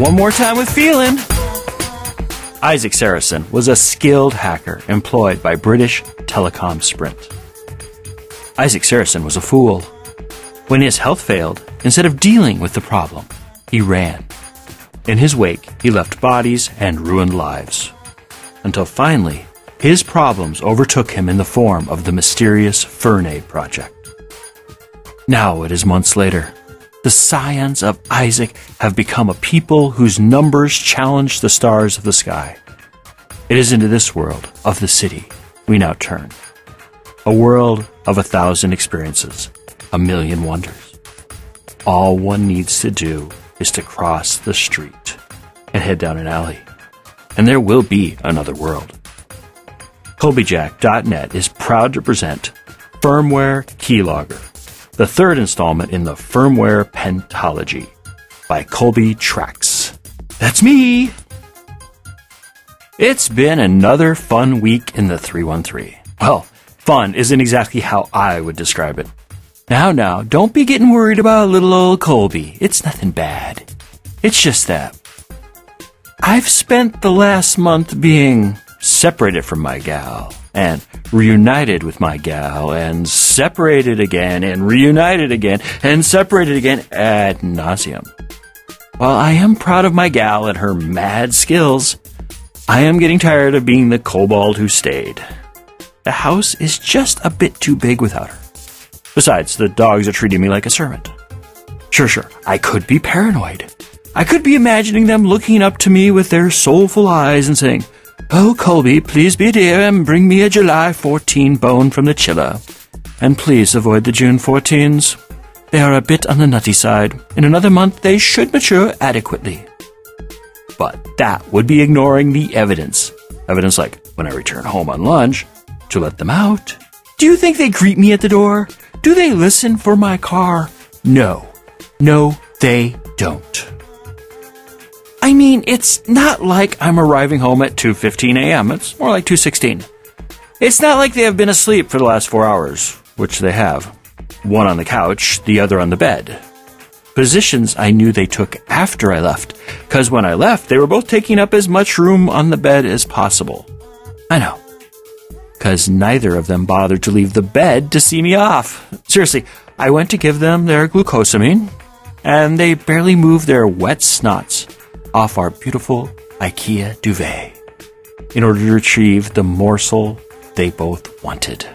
one more time with feeling. Isaac Sarason was a skilled hacker employed by British Telecom-Sprint. Isaac Sarason was a fool. When his health failed, instead of dealing with the problem, he ran. In his wake, he left bodies and ruined lives. Until finally, his problems overtook him in the form of the mysterious Firmware project. Now it is months later. The scions of Isaac have become a people whose numbers challenge the stars of the sky. It is into this world of the city we now turn. A world of 1,000 experiences, 1,000,000 wonders. All one needs to do is to cross the street and head down an alley, and there will be another world. Colbyjack.net is proud to present Firmware Keylogger, the third installment in the Firmware Pentology by Colbytrax. That's me! It's been another fun week in the 313. Well, fun isn't exactly how I would describe it. Now, don't be getting worried about little old Colby. It's nothing bad. It's just that I've spent the last month being separated from my gal, and reunited with my gal, and separated again, and reunited again, and separated again ad nauseum. While I am proud of my gal and her mad skills, I am getting tired of being the kobold who stayed. The house is just a bit too big without her. Besides, the dogs are treating me like a servant. Sure, I could be paranoid. I could be imagining them looking up to me with their soulful eyes and saying, "Oh, Colby, please be dear and bring me a July 14 bone from the chiller. And please avoid the June 14s. They are a bit on the nutty side. In another month, they should mature adequately." But that would be ignoring the evidence. Evidence like when I return home on lunch to let them out. Do you think they greet me at the door? Do they listen for my car? No, they don't. I mean, it's not like I'm arriving home at 2:15 a.m. It's more like 2:16. It's not like they have been asleep for the last 4 hours, which they have. One on the couch, the other on the bed. Positions I knew they took after I left, because when I left, they were both taking up as much room on the bed as possible. I know. Because neither of them bothered to leave the bed to see me off. Seriously, I went to give them their glucosamine, and they barely moved their wet snots off our beautiful IKEA duvet in order to retrieve the morsel they both wanted.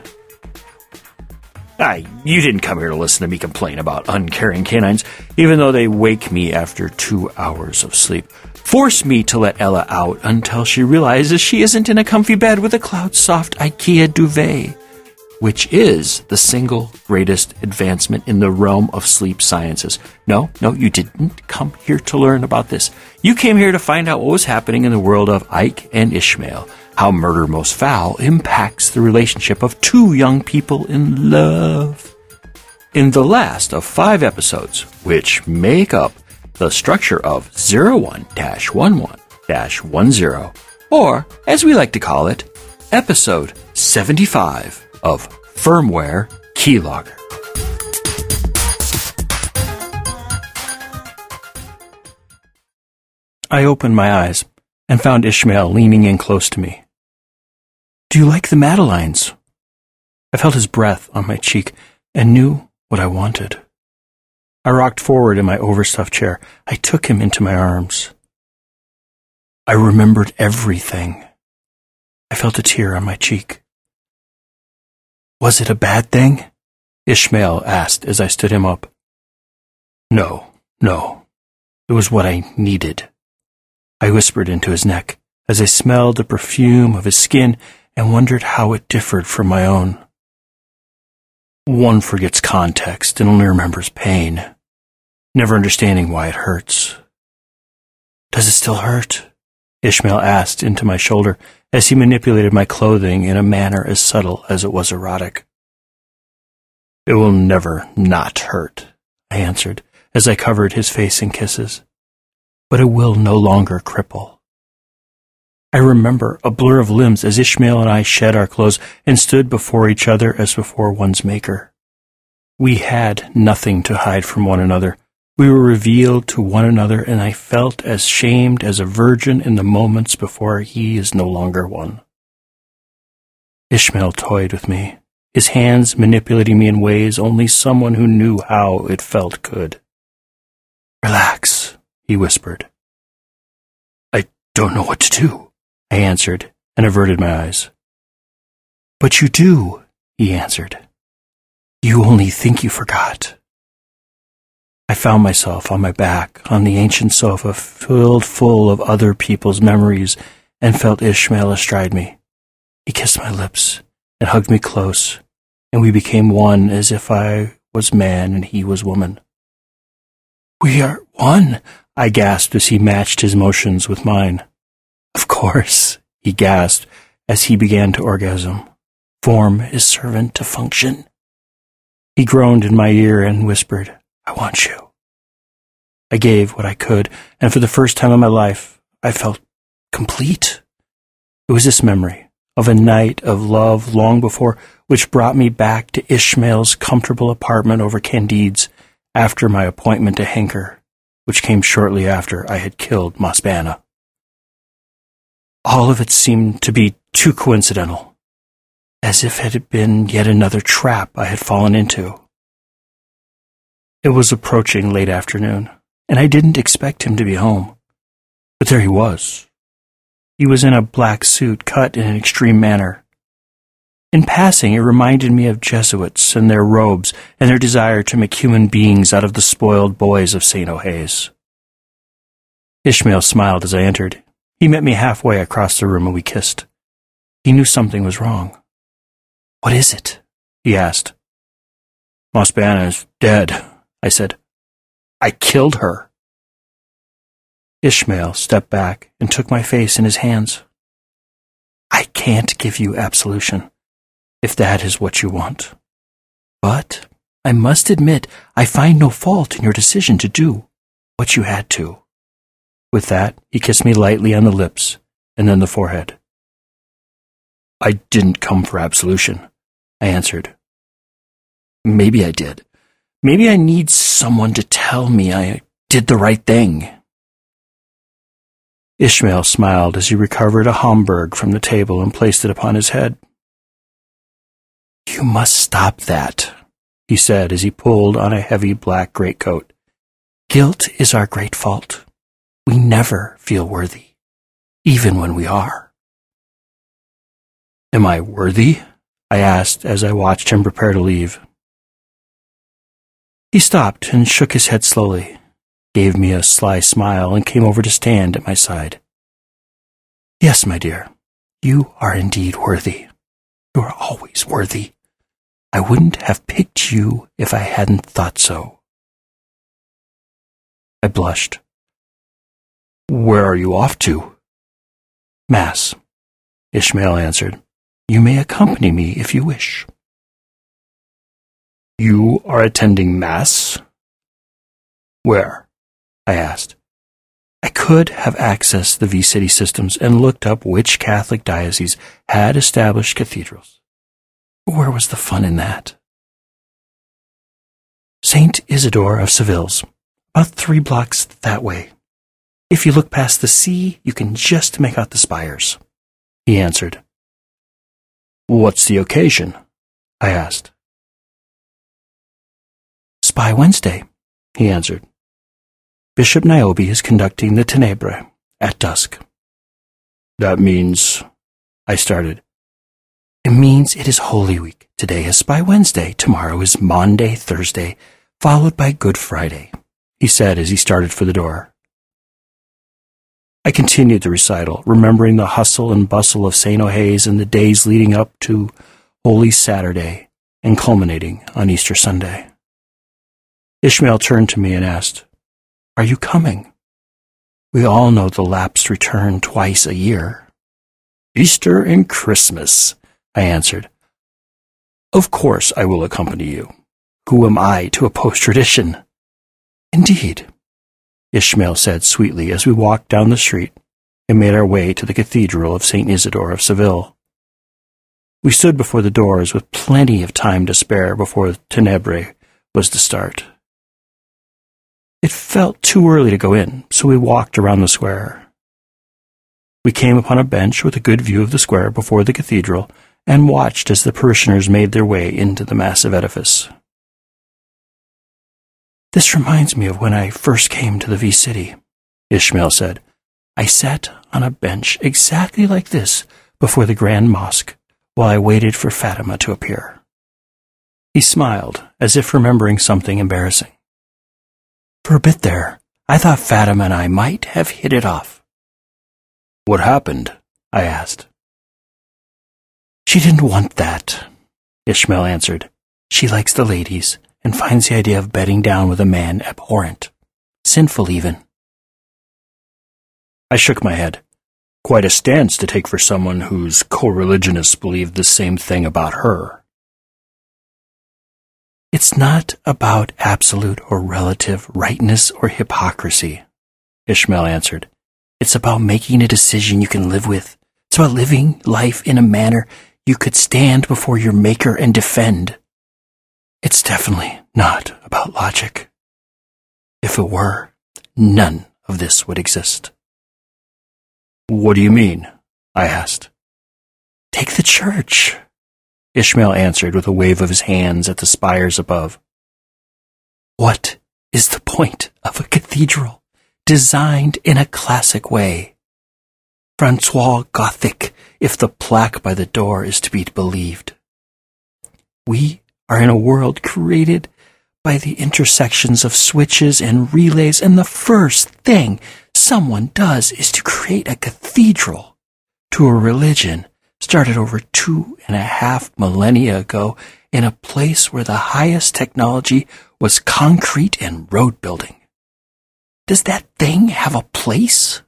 You didn't come here to listen to me complain about uncaring canines, even though they wake me after 2 hours of sleep. Force me to let Ella out until she realizes she isn't in a comfy bed with a cloud-soft IKEA duvet, which is the single greatest advancement in the realm of sleep sciences. No, you didn't come here to learn about this. You came here to find out what was happening in the world of Ike and Ishmael, how murder most foul impacts the relationship of two young people in love. In the last of 5 episodes, which make up the structure of 01-11-10, or as we like to call it, episode 75 of Firmware Keylogger. I opened my eyes and found Ishmael leaning in close to me. "Do you like the Madeleines?" I felt his breath on my cheek and knew what I wanted. I rocked forward in my overstuffed chair. I took him into my arms. I remembered everything. I felt a tear on my cheek. "Was it a bad thing?" Ishmael asked as I stood him up. No. It was what I needed. I whispered into his neck as I smelled the perfume of his skin and wondered how it differed from my own. One forgets context and only remembers pain, never understanding why it hurts. "Does it still hurt?" Ishmael asked into my shoulder as he manipulated my clothing in a manner as subtle as it was erotic. "It will never not hurt," I answered as I covered his face in kisses. "But it will no longer cripple." I remember a blur of limbs as Ishmael and I shed our clothes and stood before each other as before one's maker. We had nothing to hide from one another, We were revealed to one another, and I felt as shamed as a virgin in the moments before he is no longer one. Ishmael toyed with me, his hands manipulating me in ways only someone who knew how it felt could. "Relax," he whispered. "I don't know what to do," I answered, and averted my eyes. "But you do," he answered. "You only think you forgot." I found myself on my back on the ancient sofa filled full of other people's memories and felt Ishmael astride me. He kissed my lips and hugged me close, and we became one as if I was man and he was woman. "We are one," I gasped as he matched his motions with mine. "Of course," he gasped as he began to orgasm. "Form is servant to function." He groaned in my ear and whispered, "I want you." I gave what I could, and for the first time in my life, I felt complete. It was this memory of a night of love long before which brought me back to Ishmael's comfortable apartment over Candide's after my appointment to Henker, which came shortly after I had killed Mosbana. All of it seemed to be too coincidental, as if it had been yet another trap I had fallen into. It was approaching late afternoon, and I didn't expect him to be home. But there he was. He was in a black suit cut in an extreme manner. In passing, it reminded me of Jesuits and their robes and their desire to make human beings out of the spoiled boys of St. O'Hay's. Ishmael smiled as I entered. He met me halfway across the room and we kissed. He knew something was wrong. "What is it?" he asked. "Mosbana is dead," I said. "I killed her." Ishmael stepped back and took my face in his hands. "I can't give you absolution, if that is what you want. But I must admit I find no fault in your decision to do what you had to." With that, he kissed me lightly on the lips and then the forehead. "I didn't come for absolution," I answered. "Maybe I did. Maybe I need someone to tell me I did the right thing." Ishmael smiled as he recovered a Homburg from the table and placed it upon his head. "You must stop that," he said as he pulled on a heavy black greatcoat. "Guilt is our great fault. We never feel worthy, even when we are." "Am I worthy?" I asked as I watched him prepare to leave. He stopped and shook his head slowly, gave me a sly smile, and came over to stand at my side. "Yes, my dear, you are indeed worthy. You are always worthy. I wouldn't have picked you if I hadn't thought so." I blushed. "Where are you off to?" "Mass," Ishmael answered. "You may accompany me if you wish." "You are attending Mass?" "Where?" I asked. I could have accessed the V-City systems and looked up which Catholic diocese had established cathedrals. Where was the fun in that? "St. Isidore of Seville's, about 3 blocks that way. If you look past the sea, you can just make out the spires," he answered. "What's the occasion?" I asked. "Spy Wednesday," he answered. "Bishop Niobe is conducting the Tenebrae at dusk." "That means—" I started. "It means it is Holy Week. Today is Spy Wednesday. Tomorrow is Maundy Thursday, followed by Good Friday," he said as he started for the door. I continued the recital, remembering the hustle and bustle of St. O'Hay's and the days leading up to Holy Saturday and culminating on Easter Sunday. Ishmael turned to me and asked, "Are you coming? We all know the lapsed return twice a year." "Easter and Christmas," I answered. "Of course I will accompany you. Who am I to oppose tradition?" "Indeed," Ishmael said sweetly as we walked down the street and made our way to the Cathedral of St. Isidore of Seville. We stood before the doors with plenty of time to spare before Tenebrae was to start. It felt too early to go in, so we walked around the square. We came upon a bench with a good view of the square before the cathedral and watched as the parishioners made their way into the massive edifice. "This reminds me of when I first came to the V-City," Ishmael said. "I sat on a bench exactly like this before the Grand Mosque while I waited for Fatima to appear." He smiled, as if remembering something embarrassing. "For a bit there, I thought Fatima and I might have hit it off." "What happened?" I asked. "She didn't want that," Ishmael answered. "She likes the ladies and finds the idea of bedding down with a man abhorrent, sinful even." I shook my head. Quite a stance to take for someone whose co-religionists believed the same thing about her. "It's not about absolute or relative rightness or hypocrisy," Ishmael answered. "It's about making a decision you can live with. It's about living life in a manner you could stand before your maker and defend. It's definitely not about logic. If it were, none of this would exist." "What do you mean?" I asked. "Take the church," Ishmael answered with a wave of his hands at the spires above. "What is the point of a cathedral designed in a classic way? Francois Gothic, if the plaque by the door is to be believed. We are in a world created by the intersections of switches and relays, and the first thing someone does is to create a cathedral to a religion started over 2.5 millennia ago in a place where the highest technology was concrete and road building. Does that thing have a place?"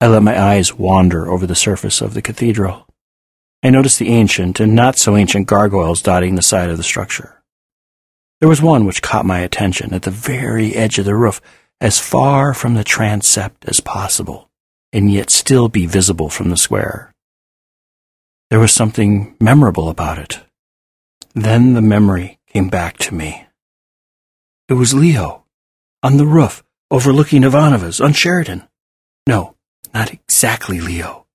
I let my eyes wander over the surface of the cathedral. I noticed the ancient and not-so-ancient gargoyles dotting the side of the structure. There was one which caught my attention at the very edge of the roof, as far from the transept as possible, and yet still be visible from the square. There was something memorable about it. Then the memory came back to me. It was Leo, on the roof, overlooking Ivanova's on Sheridan. No, not exactly Leo.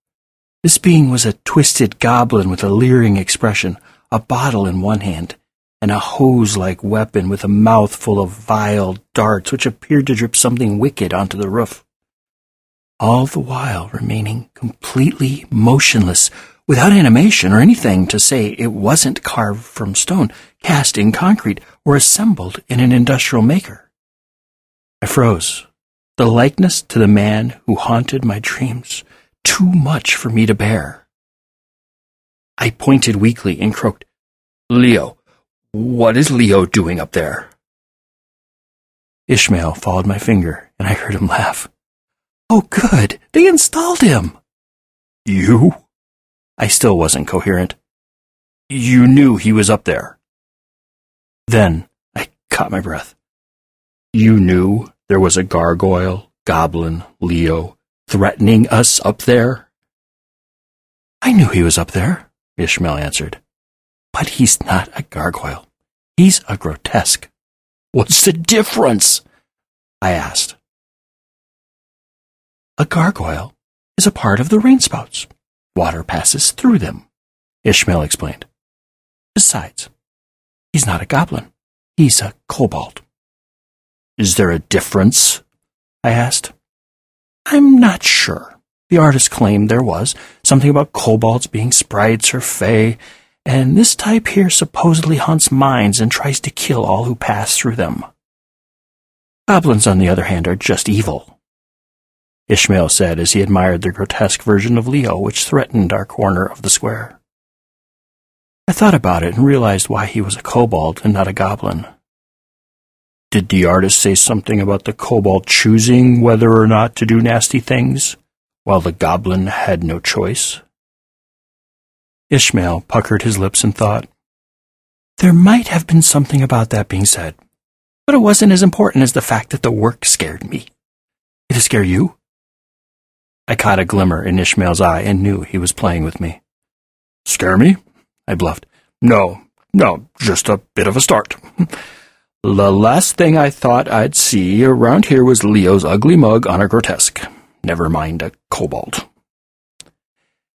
This being was a twisted goblin with a leering expression, a bottle in one hand, and a hose-like weapon with a mouth full of vile darts which appeared to drip something wicked onto the roof. All the while remaining completely motionless, without animation or anything to say it wasn't carved from stone, cast in concrete, or assembled in an industrial maker. I froze. The likeness to the man who haunted my dreams, too much for me to bear. I pointed weakly and croaked, "Leo, what is Leo doing up there?" Ishmael followed my finger, and I heard him laugh. "Oh, good! They installed him!" "You?" I still wasn't coherent. "You knew he was up there." Then I caught my breath. "You knew there was a gargoyle, goblin, Leo, threatening us up there?" "I knew he was up there," Ishmael answered. "But he's not a gargoyle. He's a grotesque." "What's the difference?" I asked. "A gargoyle is a part of the rainspouts. Water passes through them," Ishmael explained. "Besides, he's not a goblin. He's a kobold." "Is there a difference?" I asked. "I'm not sure. The artist claimed there was something about kobolds being sprites or fae, and this type here supposedly haunts mines and tries to kill all who pass through them. Goblins, on the other hand, are just evil," Ishmael said as he admired the grotesque version of Leo which threatened our corner of the square. I thought about it and realized why he was a kobold and not a goblin. "Did the artist say something about the kobold choosing whether or not to do nasty things, while the goblin had no choice?" Ishmael puckered his lips and thought. "There might have been something about that being said, but it wasn't as important as the fact that the work scared me. Did it scare you?" I caught a glimmer in Ishmael's eye and knew he was playing with me. "Scare me?" I bluffed. No, just a bit of a start. The last thing I thought I'd see around here was Leo's ugly mug on a grotesque. Never mind a kobold.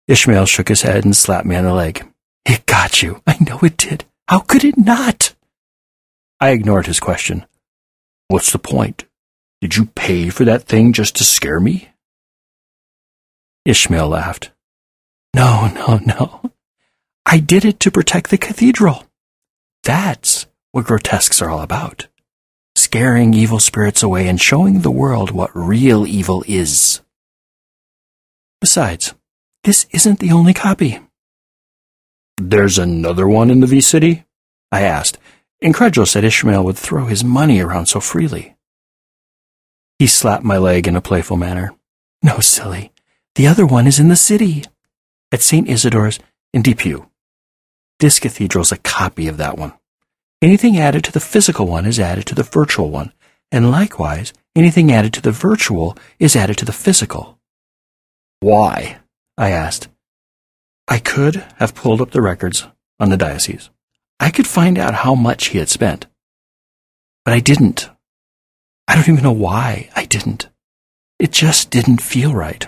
Ishmael shook his head and slapped me on the leg. It got you. I know it did. How could it not? I ignored his question. What's the point? Did you pay for that thing just to scare me? Ishmael laughed. No. I did it to protect the cathedral. That's what grotesques are all about. Scaring evil spirits away and showing the world what real evil is. Besides, this isn't the only copy. There's another one in the V-City? I asked, incredulous that Ishmael would throw his money around so freely. He slapped my leg in a playful manner. No, silly. The other one is in the city, at St. Isidore's in Depew. This cathedral's a copy of that one. Anything added to the physical one is added to the virtual one, and likewise, anything added to the virtual is added to the physical. Why? I asked. I could have pulled up the records on the diocese. I could find out how much he had spent. But I didn't. I don't even know why I didn't. It just didn't feel right.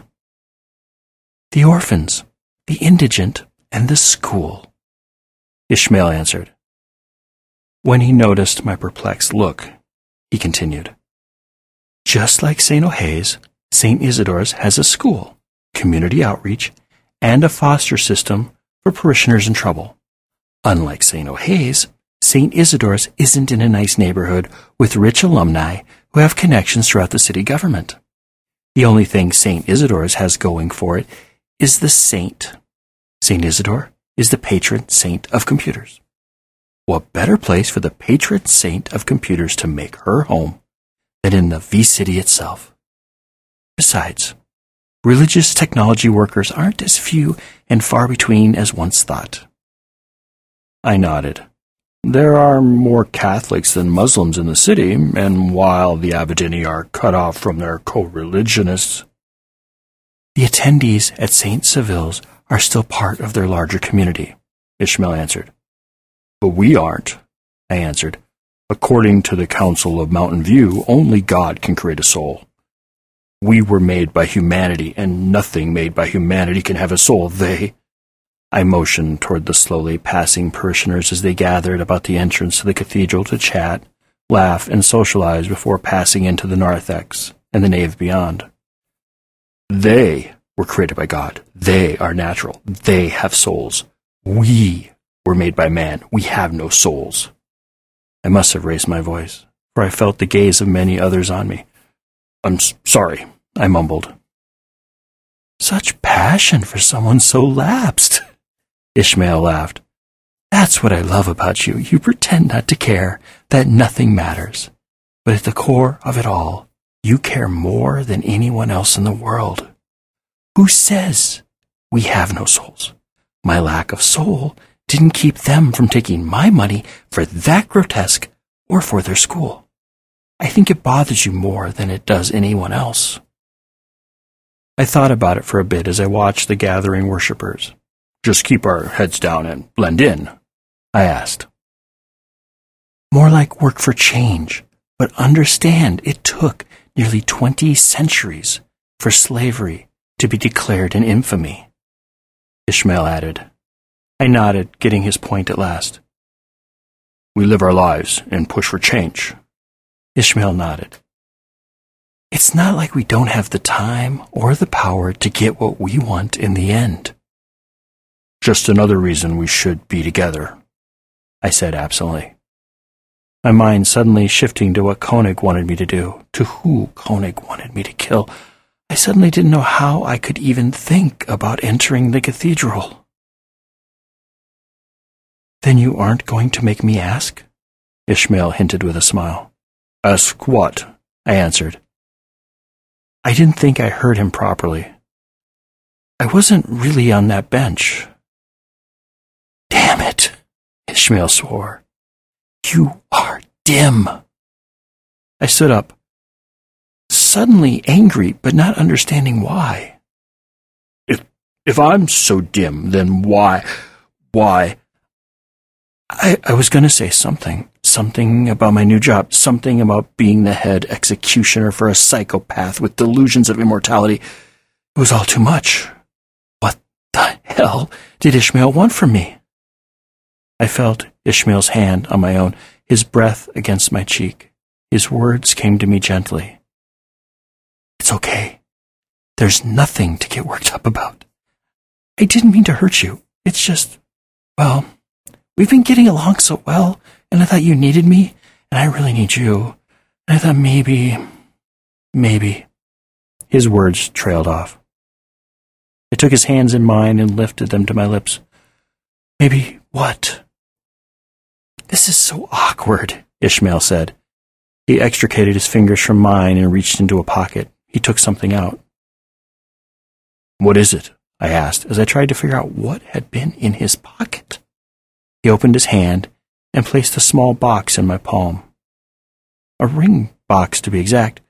The orphans, the indigent, and the school, Ishmael answered. When he noticed my perplexed look, he continued. Just like St. O'Hay's, St. Isidore's has a school, community outreach, and a foster system for parishioners in trouble. Unlike St. O'Hay's, St. Isidore's isn't in a nice neighborhood with rich alumni who have connections throughout the city government. The only thing St. Isidore's has going for it is the saint. St. Isidore is the patron saint of computers. What better place for the patron saint of computers to make her home than in the V-City itself? Besides, religious technology workers aren't as few and far between as once thought. I nodded. There are more Catholics than Muslims in the city, and while the Aberdini are cut off from their co-religionists, the attendees at St. Civil's are still part of their larger community, Ishmael answered. But we aren't, I answered. According to the Council of Mountain View, only God can create a soul. We were made by humanity, and nothing made by humanity can have a soul. I motioned toward the slowly passing parishioners as they gathered about the entrance to the cathedral to chat, laugh, and socialize before passing into the narthex and the nave beyond. They were created by God. They are natural. They have souls. We were made by man. We have no souls. I must have raised my voice, for I felt the gaze of many others on me. I'm sorry, I mumbled. Such passion for someone so lapsed, Ishmael laughed. That's what I love about you. You pretend not to care, that nothing matters. But at the core of it all, you care more than anyone else in the world. Who says we have no souls? My lack of soul didn't keep them from taking my money for that grotesque or for their school. I think it bothers you more than it does anyone else. I thought about it for a bit as I watched the gathering worshippers. Just keep our heads down and blend in, I asked. More like work for change, but understand it took nearly 20 centuries for slavery to be declared an infamy, Ishmael added. I nodded, getting his point at last. We live our lives and push for change. Ishmael nodded. It's not like we don't have the time or the power to get what we want in the end. Just another reason we should be together, I said absently. My mind suddenly shifting to what Koenig wanted me to do, to who Koenig wanted me to kill. I suddenly didn't know how I could even think about entering the cathedral. Then you aren't going to make me ask? Ishmael hinted with a smile. Ask what? I answered. I didn't think I heard him properly. I wasn't really on that bench. Damn it, Ishmael swore. You are dim. I stood up, suddenly angry but not understanding why. If I'm so dim, then why? I was going to say something something about my new job, something about being the head executioner for a psychopath with delusions of immortality. It was all too much. What the hell did Ishmael want from me? I felt Ishmael's hand on my own, his breath against my cheek. His words came to me gently. It's okay. There's nothing to get worked up about. I didn't mean to hurt you. It's just, well, we've been getting along so well, and I thought you needed me, and I really need you. And I thought maybe. His words trailed off. I took his hands in mine and lifted them to my lips. Maybe what? This is so awkward, Ishmael said. He extricated his fingers from mine and reached into a pocket. He took something out. What is it? I asked, as I tried to figure out what had been in his pocket. He opened his hand and placed a small box in my palm. A ring box, to be exact.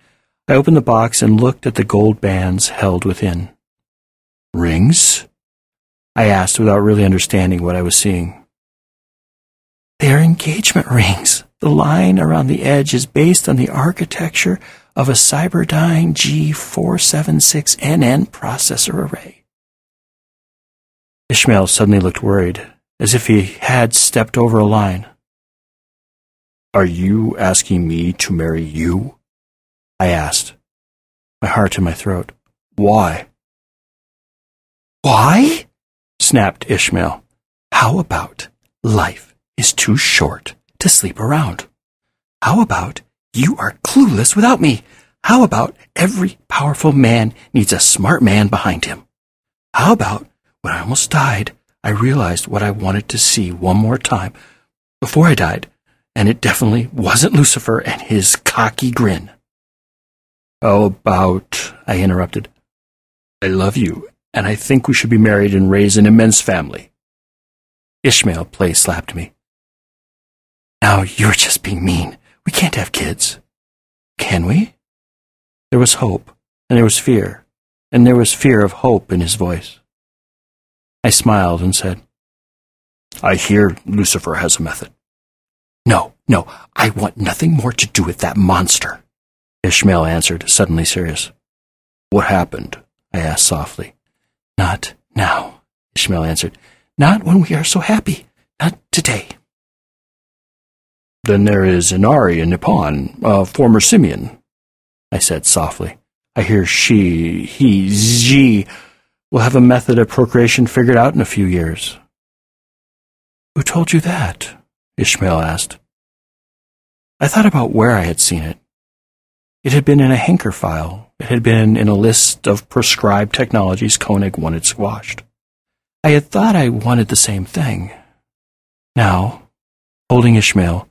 I opened the box and looked at the gold bands held within. Rings? I asked without really understanding what I was seeing. They are engagement rings. The line around the edge is based on the architecture of a Cyberdyne G476NN processor array. Ishmael suddenly looked worried, as if he had stepped over a line. Are you asking me to marry you? I asked, my heart in my throat. Why? Why? Snapped Ishmael. How about life is too short to sleep around? How about you are clueless without me? How about every powerful man needs a smart man behind him? How about when I almost died, I realized what I wanted to see one more time before I died, and it definitely wasn't Lucifer and his cocky grin. How about, I interrupted, I love you, and I think we should be married and raise an immense family. Ishmael slapped me. Now you're just being mean. We can't have kids. Can we? There was hope, and there was fear, and there was fear of hope in his voice. I smiled and said, I hear Lucifer has a method. No, I want nothing more to do with that monster, Ishmael answered, suddenly serious. What happened? I asked softly. Not now, Ishmael answered. Not when we are so happy. Not today. Then there is Inari in Nippon, a former simian, I said softly. I hear she will have a method of procreation figured out in a few years. Who told you that? Ishmael asked. I thought about where I had seen it. It had been in a Henker file. It had been in a list of prescribed technologies Koenig wanted squashed. I had thought I wanted the same thing. Now, holding Ishmael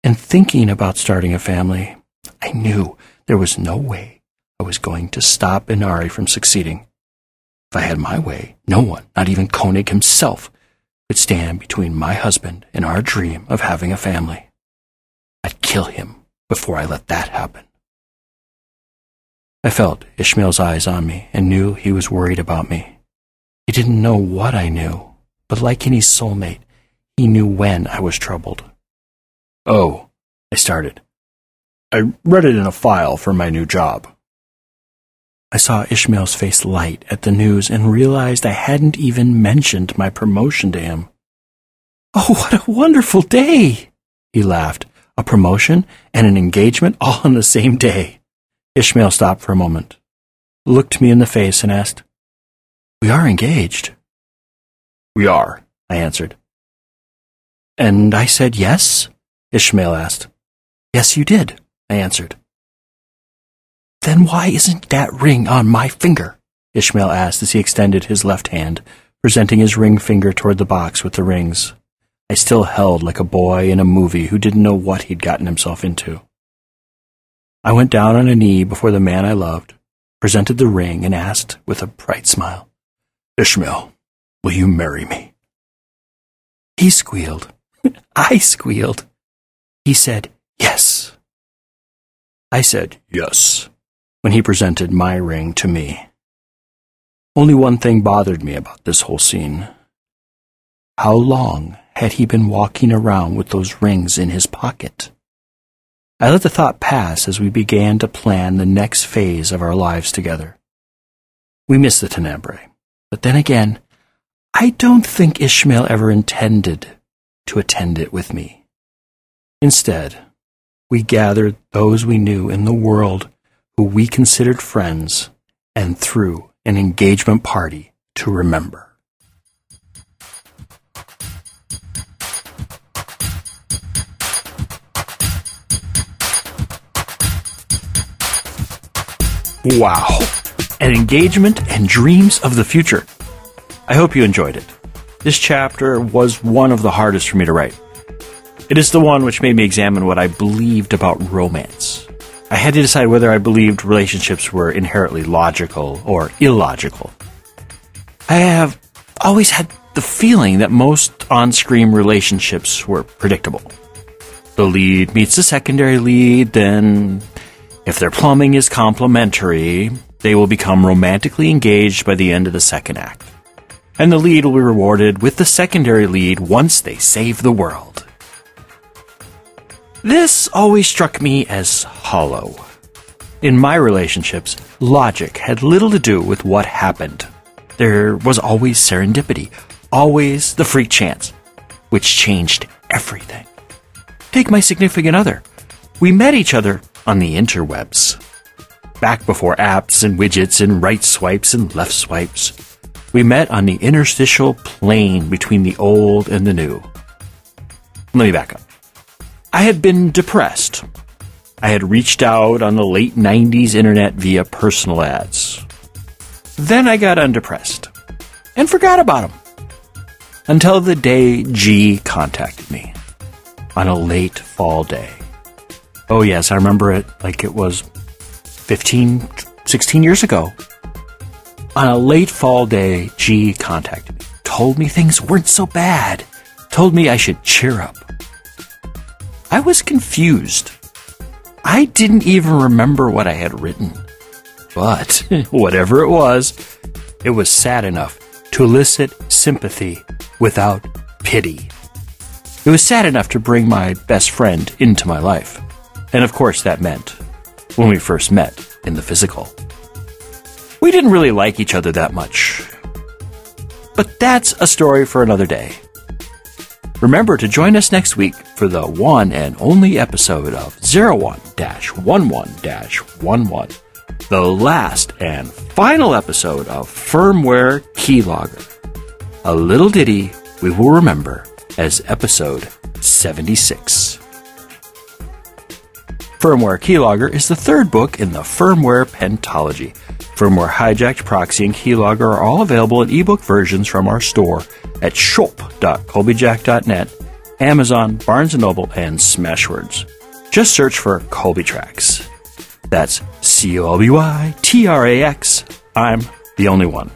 and thinking about starting a family, I knew there was no way I was going to stop Inari from succeeding. If I had my way, no one, not even Koenig himself, could stand between my husband and our dream of having a family. I'd kill him before I let that happen. I felt Ishmael's eyes on me and knew he was worried about me. He didn't know what I knew, but like any soulmate, he knew when I was troubled. Oh, I started. I read it in a file for my new job. I saw Ishmael's face light at the news and realized I hadn't even mentioned my promotion to him. Oh, what a wonderful day! He laughed. A promotion and an engagement all on the same day. Ishmael stopped for a moment, looked me in the face and asked, We are engaged. We are, I answered. And I said yes? Ishmael asked. Yes, you did, I answered. Then why isn't that ring on my finger? Ishmael asked as he extended his left hand, presenting his ring finger toward the box with the rings. I still held like a boy in a movie who didn't know what he'd gotten himself into. I went down on a knee before the man I loved, presented the ring, and asked with a bright smile, Ishmael, will you marry me? He squealed. I squealed. He said, yes. I said, yes, when he presented my ring to me. Only one thing bothered me about this whole scene. How long had he been walking around with those rings in his pocket? I let the thought pass as we began to plan the next phase of our lives together. We missed the Tenebrae, but then again, I don't think Ishmael ever intended to attend it with me. Instead, we gathered those we knew in the world who we considered friends and threw an engagement party to remember. Wow, an engagement and dreams of the future. I hope you enjoyed it. This chapter was one of the hardest for me to write. It is the one which made me examine what I believed about romance. I had to decide whether I believed relationships were inherently logical or illogical. I have always had the feeling that most on-screen relationships were predictable. The lead meets the secondary lead, then, if their plumbing is complementary, they will become romantically engaged by the end of the second act. And the lead will be rewarded with the secondary lead once they save the world. This always struck me as hollow. In my relationships, logic had little to do with what happened. There was always serendipity, always the freak chance, which changed everything. Take my significant other. We met each other on the interwebs. Back before apps and widgets and right swipes and left swipes. We met on the interstitial plane between the old and the new. Let me back up. I had been depressed. I had reached out on the late 90s internet via personal ads. Then I got undepressed and forgot about him. Until the day G contacted me on a late fall day. Oh yes, I remember it like it was 16 years ago. On a late fall day, G contacted me, told me things weren't so bad, told me I should cheer up. I was confused. I didn't even remember what I had written. But whatever it was sad enough to elicit sympathy without pity. It was sad enough to bring my best friend into my life. And of course that meant when we first met in the physical. We didn't really like each other that much. But that's a story for another day. Remember to join us next week for the one and only episode of 01-11-11, the last and final episode of Firmware Keylogger, a little ditty we will remember as episode 76. Firmware Keylogger is the third book in the Firmware Pentology. Firmware Hijacked, Proxy, and Keylogger are all available in ebook versions from our store at shop.Colbyjack.net, Amazon, Barnes & Noble, and Smashwords. Just search for Colbytrax. That's Colbytrax. I'm the only one.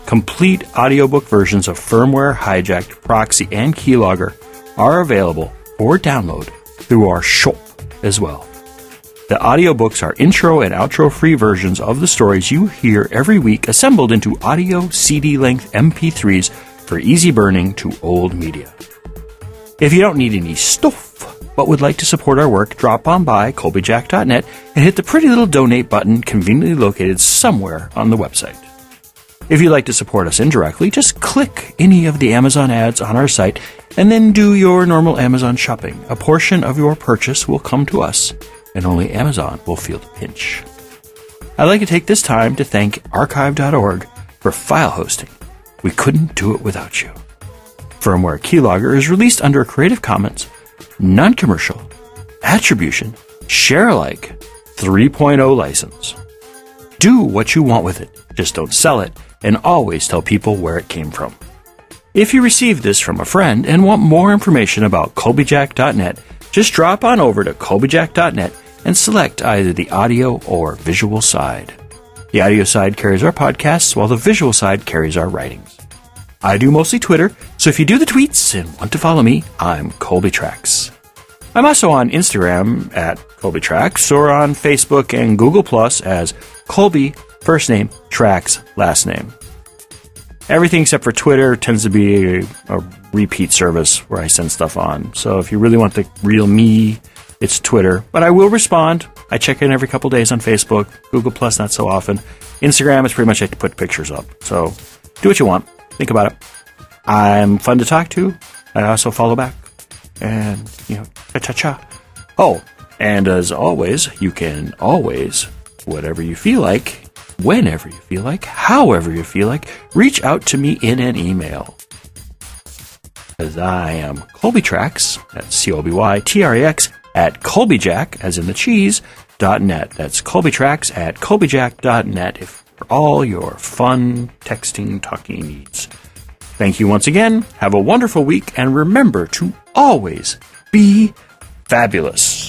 Complete audiobook versions of Firmware Hijacked, Proxy, and Keylogger are available for download through our shop as well. The audiobooks are intro and outro free versions of the stories you hear every week assembled into audio CD-length MP3s for easy burning to old media. If you don't need any stuff, but would like to support our work, drop on by Colbyjack.net and hit the pretty little donate button conveniently located somewhere on the website. If you'd like to support us indirectly, just click any of the Amazon ads on our site and then do your normal Amazon shopping. A portion of your purchase will come to us, and only Amazon will feel the pinch. I'd like to take this time to thank archive.org for file hosting. We couldn't do it without you. Firmware Keylogger is released under a Creative Commons, non-commercial, attribution, share-alike 3.0 license. Do what you want with it, just don't sell it, and always tell people where it came from. If you received this from a friend and want more information about Colbyjack.net, just drop on over to Colbyjack.net and select either the audio or visual side. The audio side carries our podcasts, while the visual side carries our writings. I do mostly Twitter, so if you do the tweets and want to follow me, I'm Colbytrax. I'm also on Instagram at Colbytrax, or on Facebook and Google Plus as Colby, first name, Trax, last name. Everything except for Twitter tends to be a repeat service where I send stuff on. So if you really want the real me, it's Twitter. But I will respond. I check in every couple days on Facebook. Google Plus, not so often. Instagram is pretty much I put pictures up. So do what you want. Think about it. I'm fun to talk to. I also follow back. And, cha-cha-cha. Oh, and as always, you can always, whatever you feel like, whenever you feel like, however you feel like, reach out to me in an email. As I am Colbytrax, that's Colbytrax, at Colbyjack, as in the cheese, .net. That's Colbytrax at Colbyjack.net for all your fun texting, talking needs. Thank you once again. Have a wonderful week, and remember to always be fabulous.